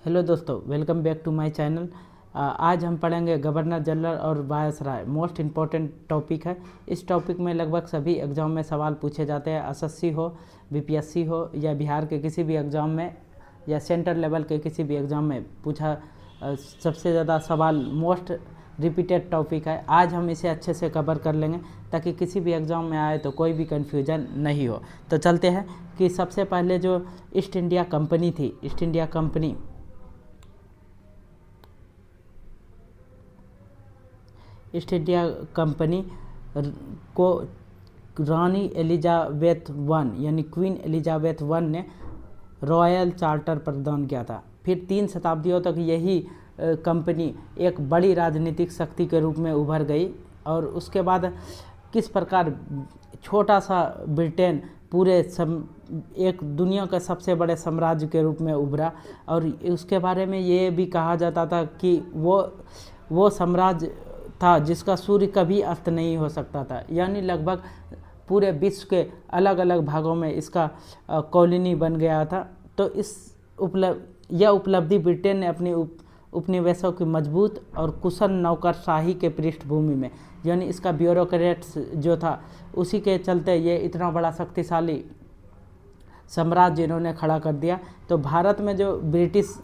Hello दोस्तों, welcome back to my channel. आज हम पढ़ेंगे गवर्नर जनरल और वायसराय। मोस्ट इम्पॉर्टेंट टॉपिक है। इस टॉपिक में लगभग सभी एग्ज़ाम में सवाल पूछे जाते हैं। एसएससी हो, बीपीएससी हो या बिहार के किसी भी एग्ज़ाम में या सेंटर लेवल के किसी भी एग्ज़ाम में पूछा सबसे ज़्यादा सवाल मोस्ट रिपीटेड टॉपिक है। आज हम इसे अच्छे से कवर कर लेंगे ताकि किसी भी एग्ज़ाम में आए तो कोई भी कन्फ्यूजन नहीं हो। तो चलते हैं कि सबसे पहले जो ईस्ट इंडिया कंपनी थी, east India company east India company को रानी एलिजाबेथ वन यानी क्वीन एलिजाबेथ वन ने रॉयल चार्टर प्रदान किया था। फिर 3 शताब्दियों तक यही कंपनी एक बड़ी राजनीतिक शक्ति के रूप में उभर गई और उसके बाद किस प्रकार छोटा सा ब्रिटेन पूरे एक दुनिया का सबसे बड़े साम्राज्य के रूप में उभरा। और उसके बारे में ये भी कहा जाता था कि वो साम्राज्य था जिसका सूर्य कभी अस्त नहीं हो सकता था, यानी लगभग पूरे विश्व के अलग अलग भागों में इसका कॉलोनी बन गया था। तो यह उपलब्धि ब्रिटेन ने अपनी उपनिवेशों की मजबूत और कुशल नौकरशाही के पृष्ठभूमि में, यानी इसका ब्यूरोक्रेट्स जो था उसी के चलते ये इतना बड़ा शक्तिशाली साम्राज्य इन्होंने खड़ा कर दिया। तो भारत में जो ब्रिटिश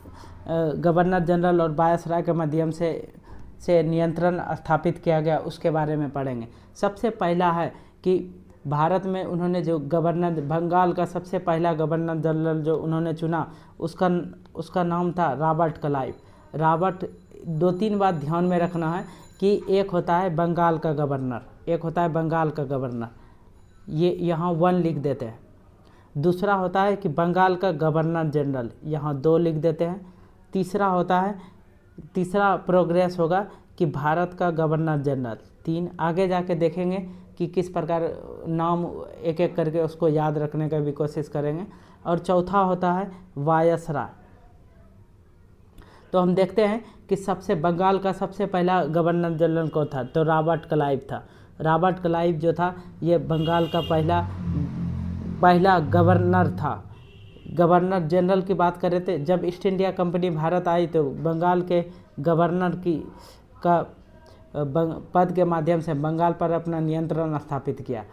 गवर्नर जनरल और वायसराय के माध्यम से नियंत्रण स्थापित किया गया उसके बारे में पढ़ेंगे। सबसे पहला है कि भारत में उन्होंने जो गवर्नर, बंगाल का सबसे पहला गवर्नर जनरल जो उन्होंने चुना उसका नाम था रॉबर्ट क्लाइव। रॉबर्ट, 2-3 बात ध्यान में रखना है कि एक होता है बंगाल का गवर्नर, एक होता है बंगाल का गवर्नर, ये यहाँ 1 लिख देते हैं। दूसरा होता है कि बंगाल का गवर्नर जनरल, यहाँ 2 लिख देते हैं। तीसरा प्रोग्रेस होगा कि भारत का गवर्नर जनरल। 3 आगे जाके देखेंगे कि किस प्रकार नाम एक एक करके उसको याद रखने का भी कोशिश करेंगे। और चौथा होता है वायसराय। तो हम देखते हैं कि बंगाल का सबसे पहला गवर्नर जनरल कौन था, तो रॉबर्ट क्लाइव था। रॉबर्ट क्लाइव जो था ये बंगाल का पहला गवर्नर था। गवर्नर जनरल की बात करें तो जब ईस्ट इंडिया कंपनी भारत आई तो बंगाल के गवर्नर का पद के माध्यम से बंगाल पर अपना नियंत्रण स्थापित किया।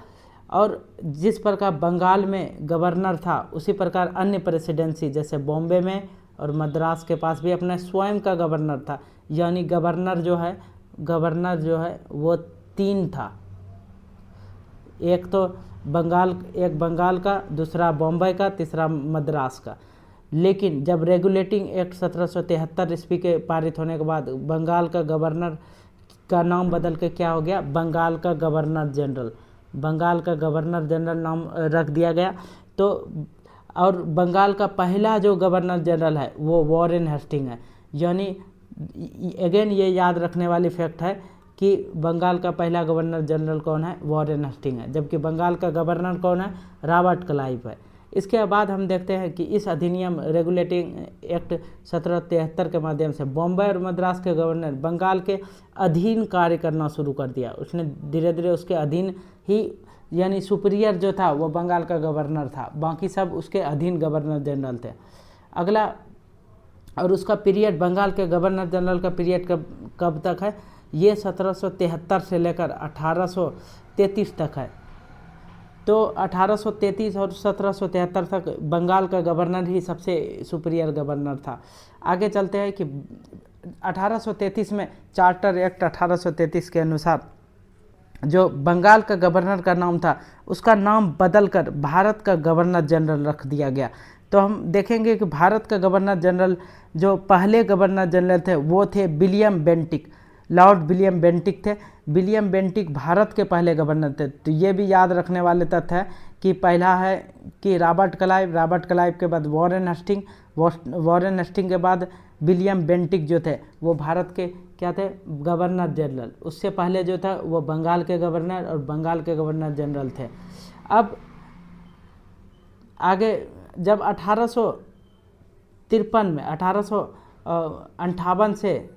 और जिस प्रकार बंगाल में गवर्नर था उसी प्रकार अन्य प्रेसिडेंसी जैसे बॉम्बे में और मद्रास के पास भी अपना स्वयं का गवर्नर था, यानी गवर्नर जो है वो 3 था। एक बंगाल का, दूसरा बॉम्बे का, तीसरा मद्रास का। लेकिन जब रेगुलेटिंग एक्ट 1773 ईस्वी के पारित होने के बाद बंगाल का गवर्नर का नाम बदल के क्या हो गया, बंगाल का गवर्नर जनरल नाम रख दिया गया। तो और बंगाल का पहला जो गवर्नर जनरल है वो वॉरेन हेस्टिंग है। यानी अगेन ये याद रखने वाली फैक्ट है कि बंगाल का पहला गवर्नर जनरल कौन है, वॉरेन हेस्टिंग है, जबकि बंगाल का गवर्नर कौन है, रॉबर्ट क्लाइव है। इसके बाद हम देखते हैं कि इस अधिनियम रेगुलेटिंग एक्ट 1773 के माध्यम से बॉम्बे और मद्रास के गवर्नर बंगाल के अधीन कार्य करना शुरू कर दिया। उसने धीरे धीरे उसके अधीन ही, यानी सुपीरियर जो था वो बंगाल का गवर्नर था, बाकी सब उसके अधीन गवर्नर जनरल थे। अगला, और उसका पीरियड, बंगाल के गवर्नर जनरल का पीरियड कब तक है, ये 1773 से लेकर 1833 तक है। तो 1833 और 1773 तक बंगाल का गवर्नर ही सबसे सुपीरियर गवर्नर था। आगे चलते हैं कि 1833 में चार्टर एक्ट 1833 के अनुसार जो बंगाल का गवर्नर का नाम था उसका नाम बदलकर भारत का गवर्नर जनरल रख दिया गया। तो हम देखेंगे कि भारत का गवर्नर जनरल, जो पहले गवर्नर जनरल थे वो थे William Bentinck, Lord William Bentinck थे। विलियम बेंटिक भारत के पहले गवर्नर थे। तो ये भी याद रखने वाले तथ्य है कि पहला है कि रॉबर्ट क्लाइव के बाद वॉरेन हेस्टिंग के बाद विलियम बेंटिक जो थे वो भारत के क्या थे, गवर्नर जनरल। उससे पहले जो था वो बंगाल के गवर्नर और बंगाल के गवर्नर जनरल थे। अब आगे जब 1858 से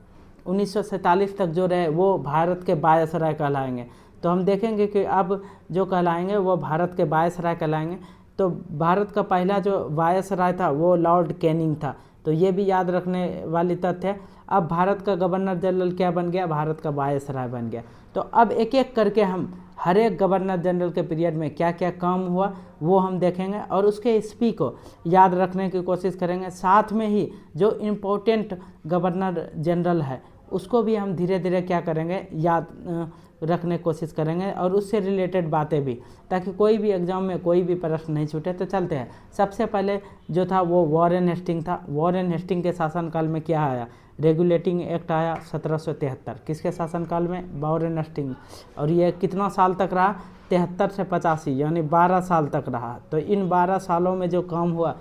1947 तक जो रहे वो भारत के वायसराय कहलाएंगे। तो हम देखेंगे कि अब जो कहलाएंगे वो भारत के वायसराय कहलाएंगे। तो भारत का पहला जो वायसराय था वो लॉर्ड कैनिंग था, तो ये भी याद रखने वाली तथ्य है। अब भारत का गवर्नर जनरल क्या बन गया, भारत का वायसराय बन गया। तो अब एक एक करके हम हर एक गवर्नर जनरल के पीरियड में क्या क्या काम हुआ वो हम देखेंगे और उसके स्पीच को याद रखने की कोशिश करेंगे। साथ में ही जो इम्पोर्टेंट गवर्नर जनरल है उसको भी हम धीरे धीरे क्या करेंगे, याद रखने की कोशिश करेंगे और उससे रिलेटेड बातें भी, ताकि कोई भी एग्जाम में कोई भी प्रश्न नहीं छूटे। तो चलते हैं। सबसे पहले जो था वो वॉरेन हेस्टिंग था। वॉरेन हेस्टिंग के शासनकाल में क्या आया, रेगुलेटिंग एक्ट आया 1773। किसके शासनकाल में, वॉरेन हेस्टिंग। और ये कितना साल तक रहा, 73 से 85 यानी 12 साल तक रहा। तो इन 12 सालों में जो काम हुआ,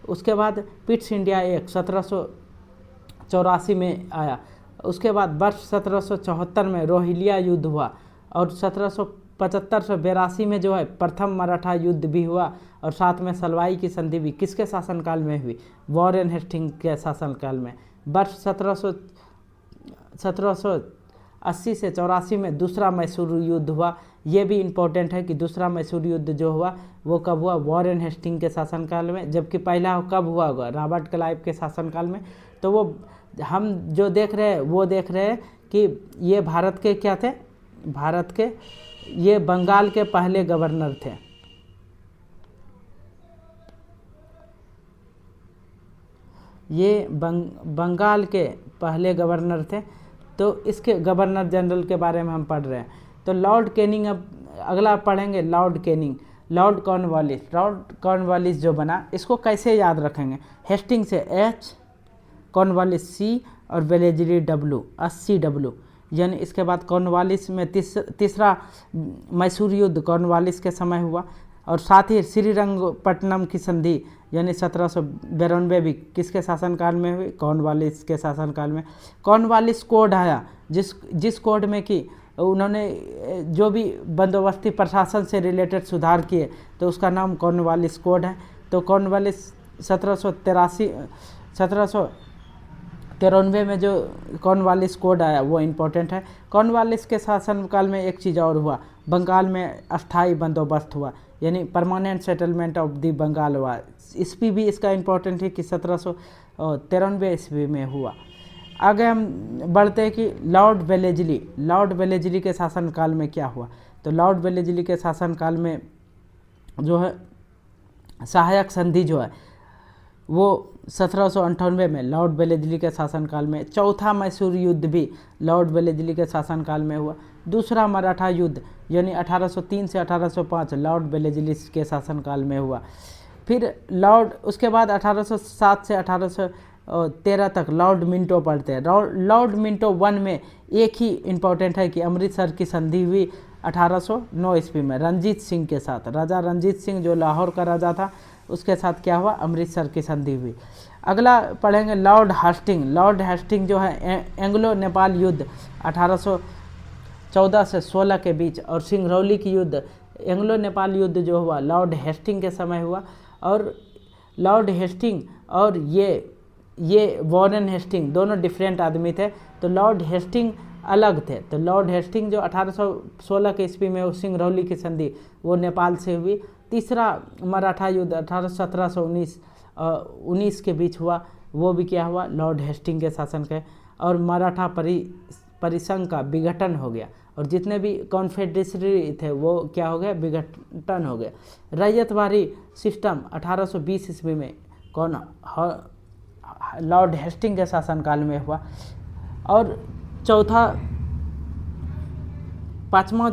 उसके बाद पिट्स इंडिया एक्ट 1784 में आया। उसके बाद वर्ष 1774 में रोहिलिया युद्ध हुआ और 1775 से 82 में जो है प्रथम मराठा युद्ध भी हुआ और साथ में सलवाई की संधि भी किसके शासनकाल में हुई, वॉरेन हेस्टिंग के शासनकाल में। वर्ष 1780 से 84 में दूसरा मैसूर युद्ध हुआ। ये भी इम्पोर्टेंट है कि दूसरा मैसूर युद्ध जो हुआ वो कब हुआ, वॉरेन हेस्टिंग के शासनकाल में, जबकि पहला कब हुआ होगा, रॉबर्ट क्लाइव के शासनकाल में। तो वो हम जो देख रहे हैं वो देख रहे हैं कि ये भारत के क्या थे, भारत के ये बंगाल के पहले गवर्नर थे। ये बंगाल के पहले गवर्नर थे। तो इसके गवर्नर जनरल के बारे में हम पढ़ रहे हैं। तो लॉर्ड कैनिंग, अब अगला पढ़ेंगे Lord Canning. Lord Cornwallis, Lord Cornwallis जो बना, इसको कैसे याद रखेंगे, हेस्टिंग से H, कॉर्नवालिस C और वेलेस्ली W, 80W। यानी इसके बाद कॉर्नवालिस में तीसरा मैसूर युद्ध कॉर्नवालिस के समय हुआ और साथ ही श्रीरंगपट्टनम की संधि यानी 1792 भी किसके शासनकाल में हुई, कॉर्नवालिस के शासनकाल में। कॉर्नवालिस कोड आया जिस कोड में कि उन्होंने जो भी बंदोबस्ती प्रशासन से रिलेटेड सुधार किए तो उसका नाम कॉर्नवालिस कोड है। तो कॉर्नवालिस 1793 में जो कॉर्नवालिस कोड आया वो इम्पोर्टेंट है। कॉर्नवालिस के शासनकाल में एक चीज़ और हुआ, बंगाल में अस्थाई बंदोबस्त हुआ यानी permanent settlement of the Bengal हुआ। ईस्वी भी इसका इम्पोर्टेंट है कि 1793 ईस्वी में हुआ। आगे हम बढ़ते हैं कि लॉर्ड वेलेस्ली के शासनकाल में क्या हुआ। तो लॉर्ड वेलेस्ली के शासनकाल में जो है सहायक संधि जो है वो 1798 में लॉर्ड वेलेस्ली के शासनकाल में। चौथा मैसूर युद्ध भी लॉर्ड वेलेस्ली के शासनकाल में हुआ। दूसरा मराठा युद्ध यानी 1803 से 1805 लॉर्ड वेलेस्ली के शासनकाल में हुआ। फिर उसके बाद 1807 से 1813 तक लॉर्ड मिंटो पढ़ते हैं। लॉर्ड मिंटो 1 में एक ही इम्पोर्टेंट है कि अमृतसर की संधि हुई 1809 ईस्वी में रंजीत सिंह के साथ। राजा रंजीत सिंह जो लाहौर का राजा था उसके साथ क्या हुआ, अमृतसर की संधि हुई। अगला पढ़ेंगे लॉर्ड हेस्टिंग। लॉर्ड हेस्टिंग जो है एंग्लो नेपाल युद्ध 1814 से 16 के बीच और सिंगरौली की युद्ध, एंग्लो नेपाल युद्ध जो हुआ लॉर्ड हेस्टिंग के समय हुआ। और लॉर्ड हेस्टिंग और ये वॉरेन हेस्टिंग दोनों डिफरेंट आदमी थे। तो लॉर्ड हेस्टिंग अलग थे। तो लॉर्ड हेस्टिंग जो 1816 के ईस्वी में सिंगरौली की संधि वो नेपाल से हुई। तीसरा मराठा युद्ध 1817-19 के बीच हुआ, वो भी क्या हुआ, लॉर्ड हेस्टिंग के शासन के। और मराठा परिसंघ का विघटन हो गया और जितने भी कॉन्फेडरेसी थे वो क्या हो गया, विघटन हो गया। रैयतवाड़ी सिस्टम 1820 ईस्वी में लॉर्ड हेस्टिंग के शासनकाल में हुआ। और पाँचवा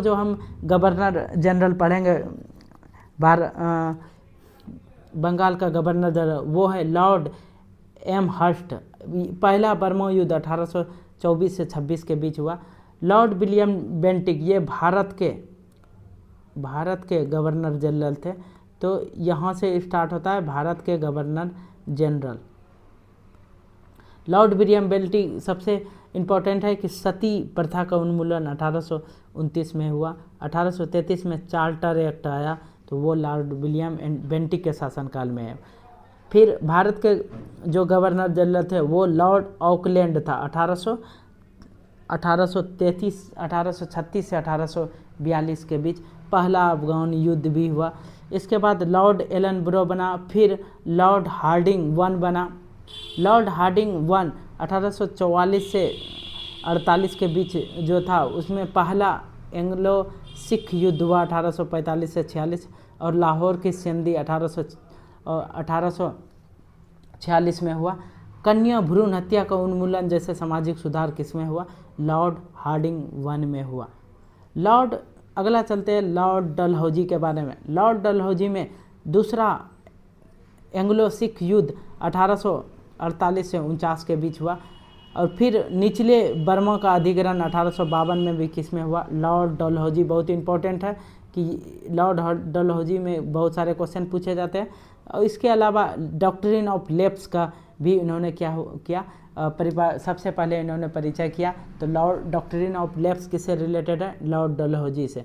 जो हम गवर्नर जनरल पढ़ेंगे बंगाल का गवर्नर जनरल वो है लॉर्ड एम हर्स्ट। पहला बर्मा युद्ध 1824 से 26 के बीच हुआ। लॉर्ड विलियम बेंटिक ये भारत के गवर्नर जनरल थे। तो यहाँ से स्टार्ट होता है भारत के governor general. Lord William Bentinck सबसे इम्पोर्टेंट है कि सती प्रथा का उन्मूलन 1829 में हुआ। 1833 में चार्टर एक्ट आया तो वो लॉर्ड विलियम बेंटिक के शासनकाल में है। फिर भारत के जो गवर्नर जनरल थे वो लॉर्ड ऑकलैंड था। 1836 से 1842 के बीच। पहला अफगान युद्ध भी हुआ। इसके बाद लॉर्ड एलनब्रो बना, फिर लॉर्ड हार्डिंग वन बना। लॉर्ड हार्डिंग वन 1844 से 48 के बीच जो था उसमें पहला एंग्लो सिख युद्ध हुआ 1845 से 46, और लाहौर की संधि 1846 में हुआ। कन्या भ्रूण हत्या का उन्मूलन जैसे सामाजिक सुधार किसमें हुआ? लॉर्ड हार्डिंग वन में हुआ। अगला चलते हैं लॉर्ड डलहौजी के बारे में। लॉर्ड डलहौजी में दूसरा एंग्लो सिख युद्ध 1848 से 49 के बीच हुआ, और फिर निचले बर्मा का अधिग्रहण 1852 में भी किसमें हुआ? लॉर्ड डलहौजी। बहुत इंपॉर्टेंट है कि लॉर्ड डलहौजी में बहुत सारे क्वेश्चन पूछे जाते हैं। और इसके अलावा डॉक्ट्रिन ऑफ लेप्स का भी इन्होंने क्या किया, सबसे पहले इन्होंने परिचय किया। तो लॉर्ड डॉक्ट्रिन ऑफ लेप्स किससे रिलेटेड है? लॉर्ड डलहौजी से।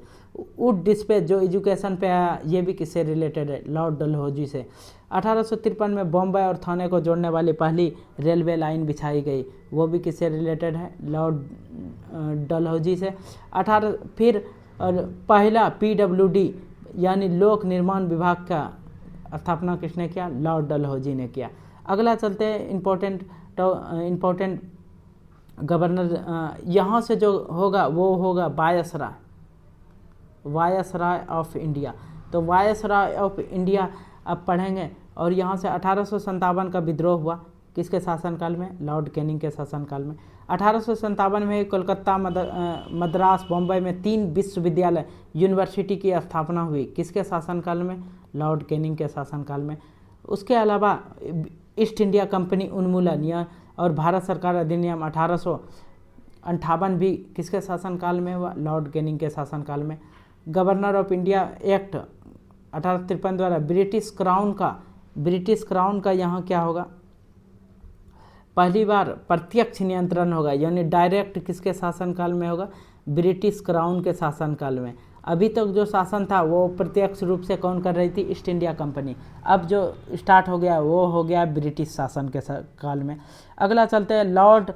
वुड डिस्पैच जो एजुकेशन पे आया ये भी किससे रिलेटेड है? लॉर्ड डलहौजी से। 1853 में बॉम्बे और थाने को जोड़ने वाली पहली रेलवे लाइन बिछाई गई, वो भी किससे रिलेटेड है? लॉर्ड डलहौजी से। फिर पहला PWD यानी लोक निर्माण विभाग का स्थापना किसने किया? लॉर्ड डलहौजी ने किया। अगला चलते हैं इम्पोर्टेंट गवर्नर, यहाँ से जो होगा वो होगा वायसराय ऑफ इंडिया। तो वायसराय ऑफ इंडिया अब पढ़ेंगे। और यहाँ से 1857 का विद्रोह हुआ, किसके शासनकाल में? लॉर्ड कैनिंग के शासनकाल में। 1857 में कोलकाता, मद्रास, बॉम्बे में 3 विश्वविद्यालय यूनिवर्सिटी की स्थापना हुई, किसके शासनकाल में? लॉर्ड कैनिंग के शासनकाल में। उसके अलावा ईस्ट इंडिया कंपनी उन्मूलन और भारत सरकार अधिनियम 1858 भी किसके शासनकाल में हुआ? लॉर्ड कैनिंग के शासनकाल में। गवर्नर ऑफ इंडिया एक्ट 1853 द्वारा ब्रिटिश क्राउन का यहाँ क्या होगा? पहली बार प्रत्यक्ष नियंत्रण होगा, यानी डायरेक्ट किसके शासनकाल में होगा? ब्रिटिश क्राउन के शासनकाल में। अभी तक जो शासन था वो प्रत्यक्ष रूप से कौन कर रही थी? East India company. अब जो स्टार्ट हो गया वो हो गया ब्रिटिश शासन के काल में। अगला चलते हैं लॉर्ड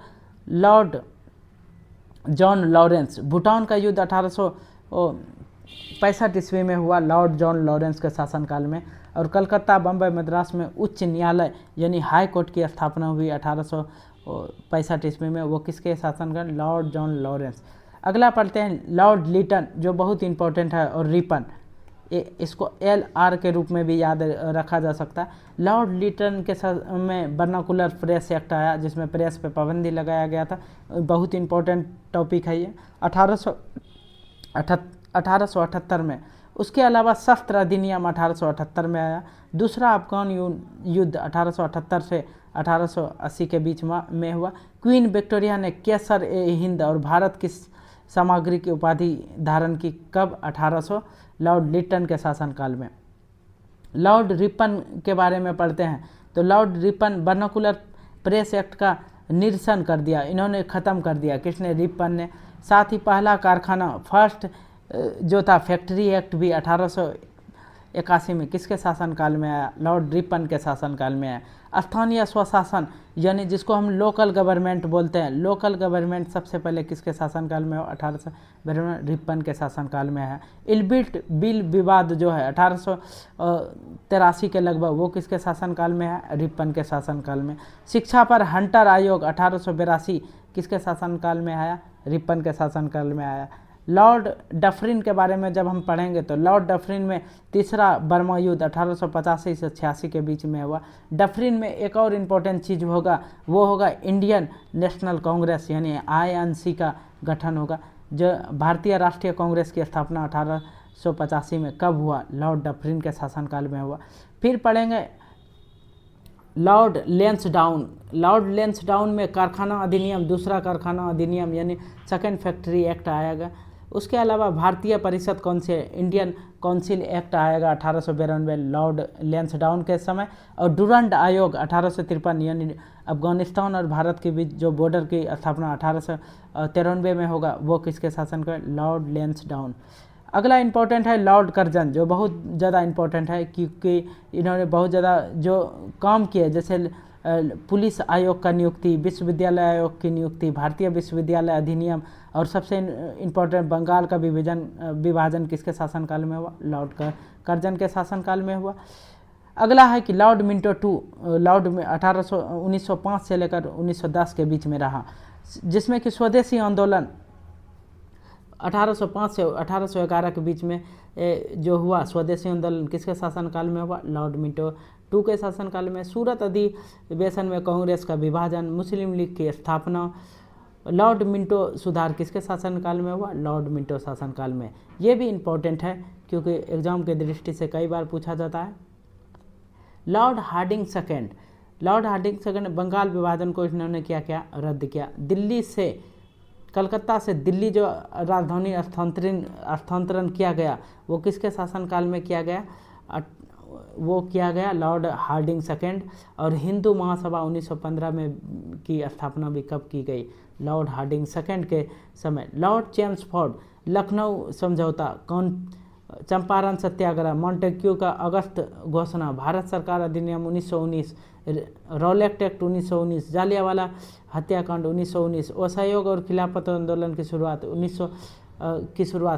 जॉन लॉरेंस। भूटान का युद्ध 1865 ईस्वी में हुआ, लॉर्ड जॉन लॉरेंस के शासनकाल में। और कलकत्ता, बम्बई, मद्रास में उच्च न्यायालय यानी हाई कोर्ट की स्थापना हुई 1865 ईस्वी में, वो किसके शासनकाल? Lord John Lawrence. अगला पढ़ते हैं लॉर्ड लिटन, जो बहुत इंपॉर्टेंट है, और रिपन, इसको LR के रूप में भी याद रखा जा सकता है। लॉर्ड लिटन के में वर्नाकुलर प्रेस एक्ट आया, जिसमें प्रेस पे पाबंदी लगाया गया था। बहुत इंपॉर्टेंट टॉपिक है ये, 1878 में। उसके अलावा शस्त्र अधिनियम 1878 में आया। दूसरा अफगान युद्ध 1878 से 1880 के बीच में हुआ। क्वीन विक्टोरिया ने केसर ए हिंद और भारत की सामग्री की उपाधि धारण की, कब? 1800 लॉर्ड लिटन के शासनकाल में। लॉर्ड रिपन के बारे में पढ़ते हैं। तो Lord Ripon vernacular press act का निरसन कर दिया, इन्होंने ख़त्म कर दिया, किसने? रिपन ने। साथ ही पहला कारखाना फर्स्ट जो था फैक्ट्री एक्ट भी 1881 में किसके शासनकाल में आया? लॉर्ड रिपन के शासनकाल में आया। स्थानीय स्वशासन यानी जिसको हम लोकल गवर्नमेंट बोलते हैं, लोकल गवर्नमेंट सबसे पहले किसके शासनकाल में हो? 1852 रिपन के शासनकाल में है। इलबिट बिल विवाद जो है 1883 के लगभग, वो किसके शासनकाल में है? रिपन के शासनकाल में। शिक्षा पर हंटर आयोग 1882 किसके शासनकाल में आया? रिपन के शासनकाल में आया। लॉर्ड डफरिन के बारे में जब हम पढ़ेंगे तो लॉर्ड डफरिन में तीसरा बर्मा युद्ध 1885 से 86 के बीच में हुआ। डफरिन में एक और इम्पोर्टेंट चीज़ होगा, वो होगा इंडियन नेशनल कांग्रेस यानी INC का गठन होगा। जो भारतीय राष्ट्रीय कांग्रेस की स्थापना 1885 में कब हुआ? लॉर्ड डफरिन के शासनकाल में हुआ। फिर पढ़ेंगे लॉर्ड लेंसडाउन। लॉर्ड लेंसडाउन में कारखाना अधिनियम, दूसरा कारखाना अधिनियम यानी सेकेंड फैक्ट्री एक्ट आएगा। उसके अलावा भारतीय परिषद काउंसिल, इंडियन काउंसिल एक्ट आएगा 1892 लॉर्ड लेंसडाउन के समय। और डुरंड आयोग 1853 यानी अफगानिस्तान और भारत के बीच जो बॉर्डर की स्थापना 1893 में होगा, वो किसके शासन का? Lord Lansdowne. अगला इंपॉर्टेंट है लॉर्ड कर्जन, जो बहुत ज़्यादा इंपॉर्टेंट है क्योंकि इन्होंने बहुत ज़्यादा जो काम किए, जैसे पुलिस आयोग का नियुक्ति, विश्वविद्यालय आयोग की नियुक्ति, भारतीय विश्वविद्यालय अधिनियम, और सबसे इम्पोर्टेंट बंगाल का विभाजन किसके शासनकाल में हुआ? लॉर्ड कर्जन के शासनकाल में हुआ। अगला है कि लॉर्ड मिंटो टू, लॉर्ड में 1905 से लेकर 1910 के बीच में रहा, जिसमें कि स्वदेशी आंदोलन 1805 से 1811 के बीच में जो हुआ स्वदेशी आंदोलन किसके शासनकाल में हुआ? लॉर्ड मिंटो टू के शासनकाल में। सूरत अधिवेशन में कांग्रेस का विभाजन, मुस्लिम लीग की स्थापना, लॉर्ड मिंटो सुधार किसके शासनकाल में हुआ? लॉर्ड मिंटो शासनकाल में। ये भी इम्पोर्टेंट है क्योंकि एग्जाम के दृष्टि से कई बार पूछा जाता है। Lord Hardinge second, Lord Hardinge second Bengal विभाजन को इन्होंने क्या किया? रद्द किया। दिल्ली से, कलकत्ता से दिल्ली जो राजधानी स्थानांतरण किया गया वो किसके शासनकाल में किया गया? वो किया गया लॉर्ड हार्डिंग सेकेंड। और हिंदू महासभा 1915 में की स्थापना भी कब की गई? लॉर्ड हार्डिंग सेकेंड के समय। लॉर्ड चेम्सफोर्ड, लखनऊ समझौता, चंपारण सत्याग्रह, मॉन्टेग्यू का अगस्त घोषणा, भारत सरकार अधिनियम 1919, रॉलेट एक्ट 1919, जालियांवाला हत्याकांड 1919, असहयोग और खिलाफत आंदोलन की शुरुआत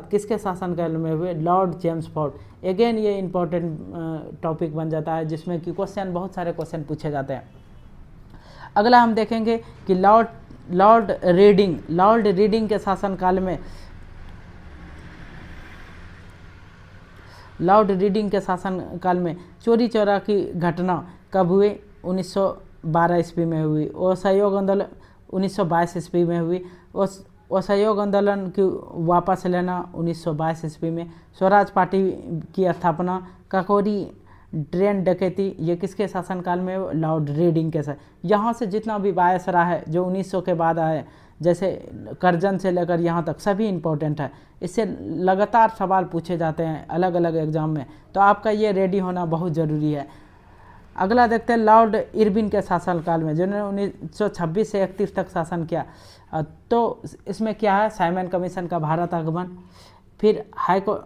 किसके शासनकाल में हुए? Lord Chelmsford. अगेन ये इंपॉर्टेंट टॉपिक बन जाता है जिसमें कि बहुत सारे क्वेश्चन पूछे जाते हैं। अगला हम देखेंगे कि लॉर्ड रीडिंग के शासनकाल में, लॉर्ड रीडिंग के शासनकाल में चोरी चौरा की घटना कब हुई? 1912 ईस्वी में हुई। असहयोग आंदोलन 1922 ईस्वी में हुई। असहयोग आंदोलन की वापस लेना 1922 ईस्वी में। स्वराज पार्टी की स्थापना, काकोरी ट्रेन डकैती, ये किसके शासनकाल में? लॉर्ड रीडिंग के साथ। यहाँ से जितना भी वायसराय है जो 1900 के बाद आए, जैसे कर्जन से लेकर यहाँ तक सभी इम्पोर्टेंट है। इससे लगातार सवाल पूछे जाते हैं अलग अलग एग्जाम में, तो आपका ये रेडी होना बहुत ज़रूरी है। अगला देखते हैं लॉर्ड इरविन के शासनकाल में, जिन्होंने 1926 से 31 तक शासन किया। तो इसमें क्या है? साइमन कमीशन का भारत आगमन, फिर हाईकोर्ट,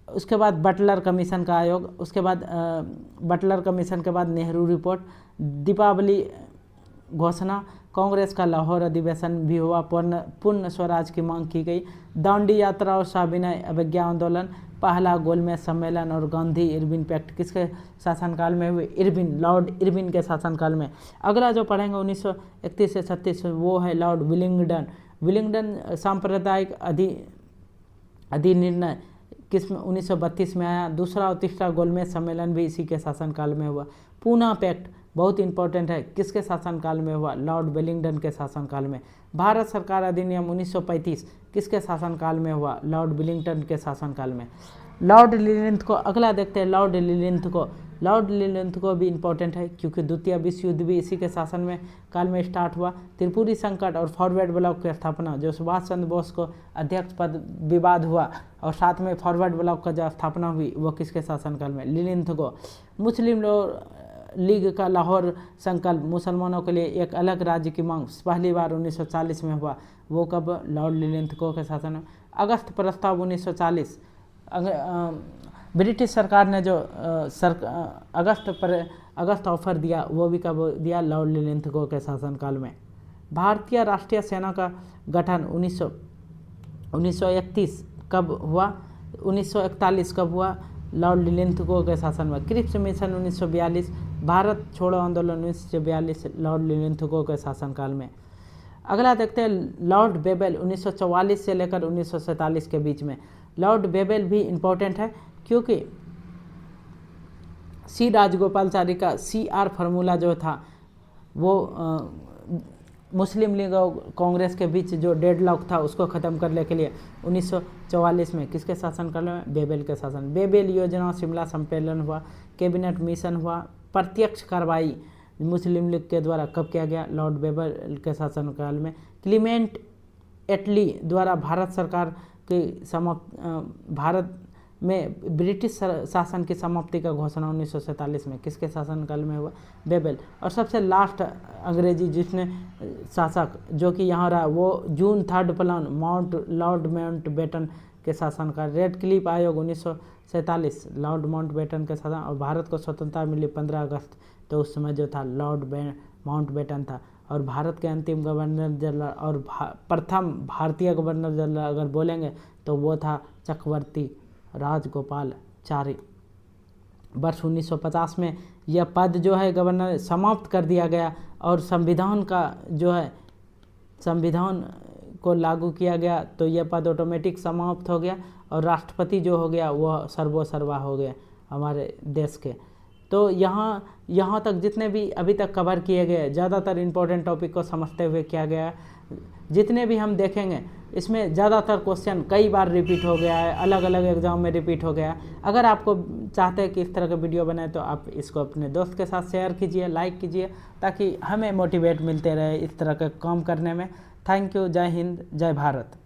उसके बाद बटलर कमीशन का आयोग, उसके बाद बटलर कमीशन के बाद नेहरू रिपोर्ट, दीपावली घोषणा, कांग्रेस का लाहौर अधिवेशन भी हुआ, पूर्ण स्वराज की मांग की गई, दांडी यात्रा और सविनय अवज्ञा आंदोलन, पहला गोलमेज सम्मेलन और गांधी इरविन पैक्ट किसके शासनकाल में हुए? लॉर्ड इरविन के शासनकाल में। अगला जो पढ़ेंगे 1931 से 36 वो है लॉर्ड विलिंगडन सांप्रदायिक अधिनिर्णय किस में 1932 में आया। दूसरा और तीसरा गोलमेज सम्मेलन भी इसी के शासनकाल में हुआ। पूना पैक्ट बहुत इंपॉर्टेंट है, किसके शासनकाल में हुआ? लॉर्ड वेलिंगडन के शासनकाल में। भारत सरकार अधिनियम 1935 किसके शासनकाल में हुआ? लॉर्ड विलिंगटन के शासनकाल में। लॉर्ड लिलिंथ को, अगला देखते हैं लॉर्ड लिलिंथ को भी इम्पोर्टेंट है क्योंकि द्वितीय विश्व युद्ध भी इसी के शासन में काल में स्टार्ट हुआ। त्रिपुरी संकट और फॉरवर्ड ब्लॉक की स्थापना, जो सुभाष चंद्र बोस को अध्यक्ष पद विवाद हुआ और साथ में फॉरवर्ड ब्लॉक का जो स्थापना हुई वो किसके शासनकाल में? लिलिंथ को। मुस्लिम लीग का लाहौर संकल्प, मुसलमानों के लिए एक अलग राज्य की मांग पहली बार 1940 में हुआ, वो कब? लॉर्ड लिलिंथ को के शासन में। अगस्त प्रस्ताव 1940, ब्रिटिश सरकार ने जो अगस्त ऑफर दिया वो भी कब दिया? लॉर्ड लिलिंथ को के शासनकाल में। भारतीय राष्ट्रीय सेना का गठन 1931 कब हुआ? 1941 कब हुआ? लॉर्ड लिलिंथ को के शासन में। क्रिप्स मिशन 1942, भारत छोड़ो आंदोलन 1942 लॉर्ड लिलिंथ को के शासनकाल में। अगला देखते हैं लॉर्ड बेबल 1944 से लेकर 1947 के बीच में। लॉर्ड बेबल भी इम्पोर्टेंट है क्योंकि सी राजगोपालाचारी का CR फार्मूला जो था वो मुस्लिम लीग और कांग्रेस के बीच जो डेडलॉक था उसको ख़त्म करने के लिए 1944 में किसके शासनकाल में? बेबल के शासन। बेबल योजना, शिमला सम्मेलन हुआ, कैबिनेट मिशन हुआ, प्रत्यक्ष कार्रवाई मुस्लिम लीग के द्वारा कब किया गया? लॉर्ड बेबल के शासनकाल में। क्लीमेंट एटली द्वारा भारत सरकार की भारत में ब्रिटिश शासन की समाप्ति का घोषणा 1947 में किसके शासनकाल में हुआ? बेबल। और सबसे लास्ट अंग्रेजी जिसने शासक जो कि यहाँ रहा वो जून 3 प्लान लॉर्ड माउंटबेटन के शासनकाल। रेड क्लिफ आयोग 1947 लॉर्ड माउंटबेटन के शासन। और भारत को स्वतंत्रता मिली 15 अगस्त, तो उस समय जो था लॉर्ड माउंटबेटन था। और भारत के अंतिम गवर्नर जनरल और प्रथम भारतीय गवर्नर जनरल अगर बोलेंगे तो वो था चक्रवर्ती राजगोपाल वर्ष 1950 में यह पद जो है गवर्नर समाप्त कर दिया गया और संविधान का जो है संविधान को लागू किया गया, तो यह पद ऑटोमेटिक समाप्त हो गया और राष्ट्रपति जो हो गया वह सर्वोसर्वा हो गया हमारे देश के। तो यहाँ तक जितने भी अभी तक कवर किए गए ज़्यादातर इम्पोर्टेंट टॉपिक को समझते हुए किया गया है। जितने भी हम देखेंगे इसमें ज़्यादातर क्वेश्चन कई बार रिपीट हो गया है, अलग अलग एग्जाम में रिपीट हो गया है। अगर आपको चाहते हैं कि इस तरह का वीडियो बनाए तो आप इसको अपने दोस्त के साथ शेयर कीजिए, लाइक कीजिए, ताकि हमें मोटिवेट मिलते रहे इस तरह का काम करने में। Thank you. जय हिंद, जय भारत।